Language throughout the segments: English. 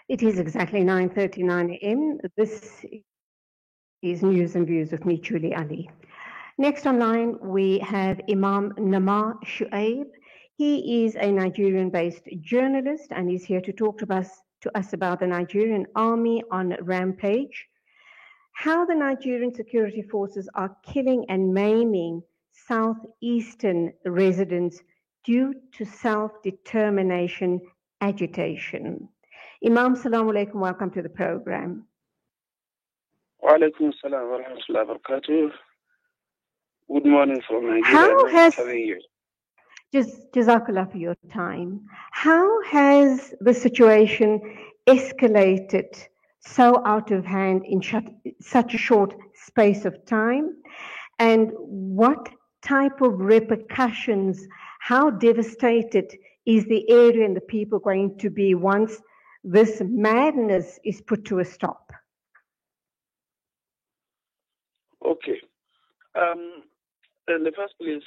It is exactly 9:39 a.m. This is News and Views with me, Julie Ali. Next online, we have Imam Namar Shuaib. He is a Nigerian-based journalist and he's here to talk to us about the Nigerian army on rampage, how the Nigerian security forces are killing and maiming southeastern residents due to self-determination agitation. Imam, Salaam Alaikum, welcome to the program. Wa alaikum salam wa rahmatullahi wa barakatuh. Good morning from Nigeria. How are you? Jazakallah for your time. How has the situation escalated so out of hand in such a short space of time? And what type of repercussions, how devastated is the area and the people going to be once this madness is put to a stop? Okay. In the first place,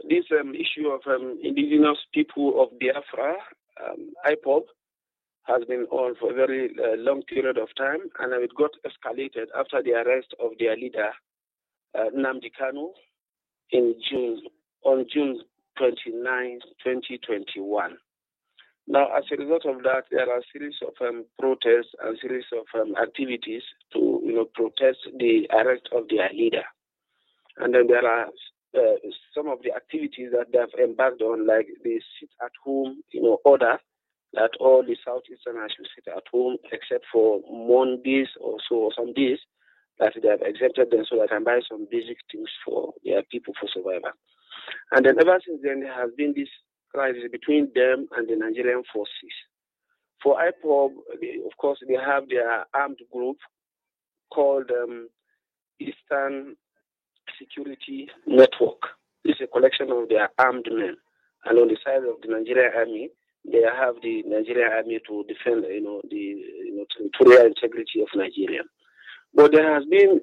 this issue of indigenous people of Biafra, IPOB, has been on for a very long period of time, and it got escalated after the arrest of their leader, Nnamdi Kanu, on June 29, 2021. Now, as a result of that, there are a series of protests and series of activities to, protest the arrest of their leader. And then there are some of the activities that they have embarked on, like the sit-at-home, order that all the Southeasterners should sit at home except for Mondays or so, or some days that they have exempted them so that they can buy some basic things for their people for survival. And then ever since then, there has been this crisis between them and the Nigerian forces. For IPOB, of course, they have their armed group called Eastern Security Network. This is a collection of their armed men. And on the side of the Nigerian army, they have the Nigerian army to defend, the territorial integrity of Nigeria. But there has been,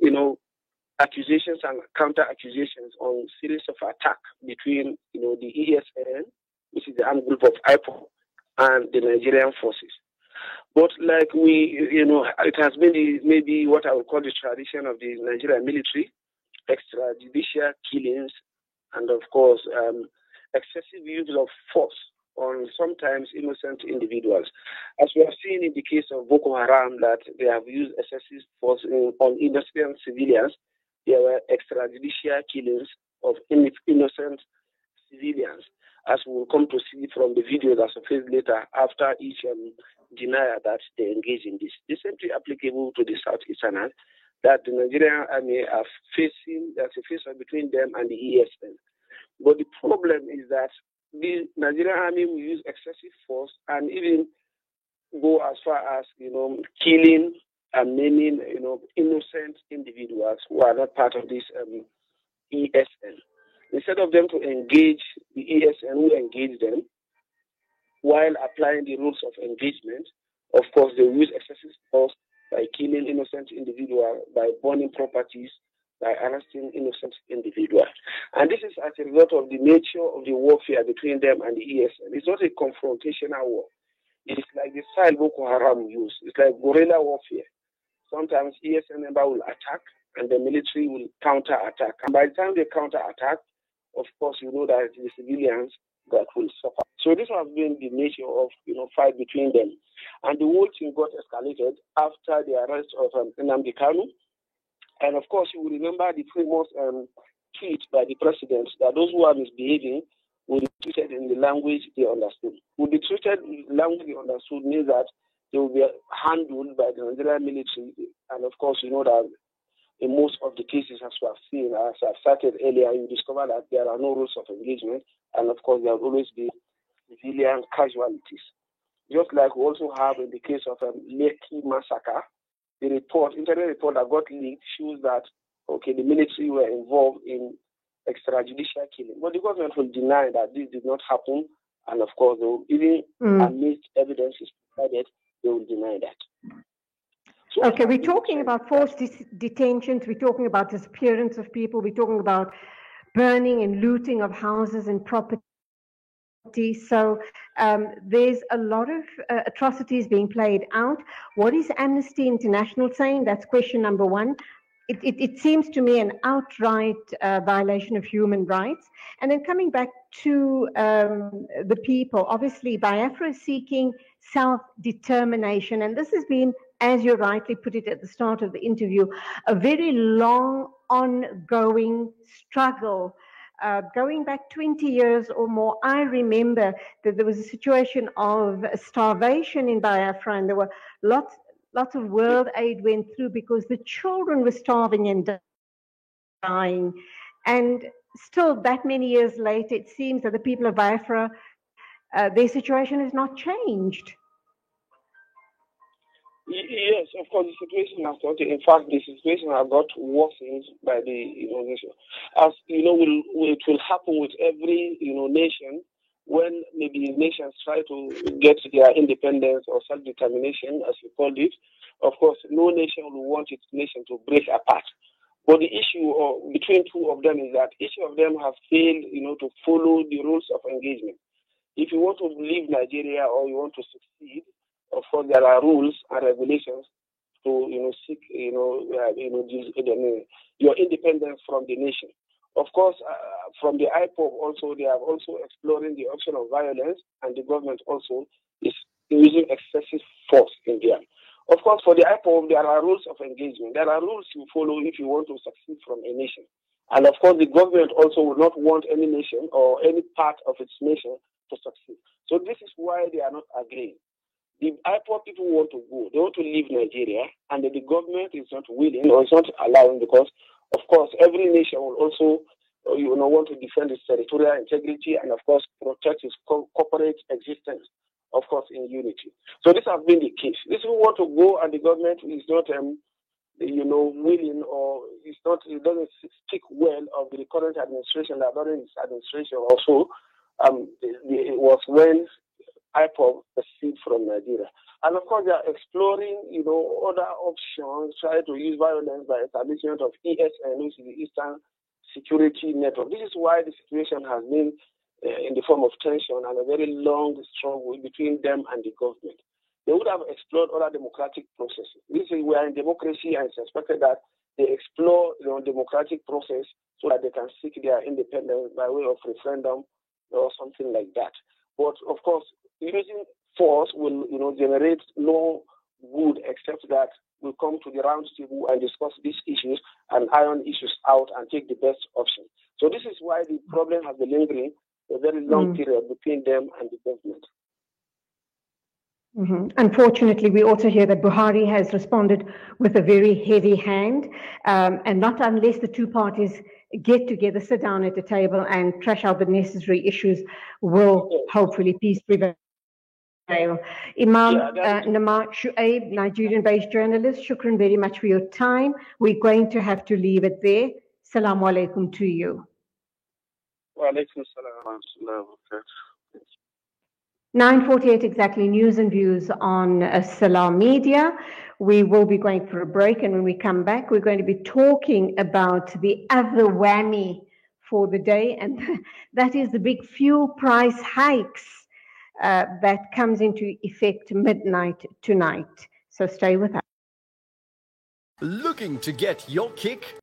accusations and counter-accusations on series of attacks between, the ESN, which is the armed group of IPOB, and the Nigerian forces. But like it has been maybe what I would call the tradition of the Nigerian military, extrajudicial killings, and of course, excessive use of force on sometimes innocent individuals. As we have seen in the case of Boko Haram, that they have used excessive force on innocent civilians. There were extrajudicial killings of innocent civilians, as we will come to see from the video that surfaced later after each denial that they engage in this. This is simply applicable to the Southeasterners, that the Nigerian army are facing, there's a face between them and the ESN. But the problem is that the Nigerian army will use excessive force and even go as far as, killing and maiming, innocent individuals who are not part of this ESN. Instead of them to engage the ESN, who engage them, while applying the rules of engagement, of course, they use excessive force by killing innocent individuals, by burning properties, by arresting innocent individuals. And this is as a result of the nature of the warfare between them and the ESN. It's not a confrontational war. It's like the style Boko Haram use. It's like guerrilla warfare. Sometimes ESN member will attack and the military will counter-attack. And by the time they counter-attack, of course, you know that the civilians that will suffer. So this has been the nature of, fight between them. And the whole thing got escalated after the arrest of Nnamdi Kanu. And of course, you will remember the famous tweet by the president that those who are misbehaving will be treated in the language they understood. Will be treated in the language they understood means that they will be handled by the Nigerian military. And of course, you know that in most of the cases, as we have seen, as I've started earlier, you discover that there are no rules of engagement. And of course, there will always be civilian casualties. Just like we also have in the case of Lekki massacre, the internet report that got leaked shows that, the military were involved in extrajudicial killing. But the government will deny that this did not happen. And of course, they will, even amidst evidence is provided, they will deny that. So we're talking about forced detentions, we're talking about disappearance of people, we're talking about burning and looting of houses and property. So there's a lot of atrocities being played out. What is Amnesty International saying? That's question number one. It seems to me an outright violation of human rights. And then coming back to the people, obviously Biafra is seeking self-determination. And this has been, as you rightly put it at the start of the interview, a very long, ongoing struggle. Going back 20 years or more, I remember that there was a situation of starvation in Biafra, and there were lots of world aid went through because the children were starving and dying. And still, that many years later, it seems that the people of Biafra, their situation has not changed. Yes, of course, the situation has got. In fact, the situation has got worsened by the nation. As you know, it will happen with every nation when maybe nations try to get their independence or self-determination, as you call it. Of course, no nation will want its nation to break apart. But the issue between two of them is that each of them have failed, to follow the rules of engagement. If you want to leave Nigeria or you want to succeed, of course, there are rules and regulations to seek your independence from the nation. Of course, from the IPOB also, they are also exploring the option of violence, and the government also is using excessive force in there. Of course, for the IPOB, there are rules of engagement. There are rules you follow if you want to succeed from a nation. And of course, the government also would not want any nation or any part of its nation to succeed. So this is why they are not agreeing. The IPOB people want to go. They want to leave Nigeria, and the government is not willing or is not allowing because, of course, every nation will also want to defend its territorial integrity and, of course, protect its corporate existence, of course, in unity. So this has been the case. This will want to go, and the government is not willing, or it doesn't speak well of the current administration, that during its administration also, it was when IPOB proceed from Nigeria. And of course, they are exploring, other options, trying to use violence by establishment of ESN, which is the Eastern Security Network. This is why the situation has been in the form of tension and a very long struggle between them and the government. They would have explored other democratic processes. We are in democracy, and it's expected that they explore democratic process so that they can seek their independence by way of referendum or something like that. But of course, using force will, generate no good, except that we'll come to the round table and discuss these issues and iron issues out and take the best option. So this is why the problem has been lingering a very long period between them and the government. Mm-hmm. Unfortunately, we also hear that Buhari has responded with a very heavy hand, and not unless the two parties get together, sit down at the table and trash out the necessary issues, will hopefully peace prevail. Imam Namar Shuaib, Nigerian-based journalist, shukran very much for your time. We're going to have to leave it there. Assalamu alaikum to you. Wa alaikum salam. 9:48 exactly, news and views on Salam Media. We will be going for a break, and when we come back, we're going to be talking about the other whammy for the day, and that is the big fuel price hikes that comes into effect midnight tonight. So stay with us. Looking to get your kick?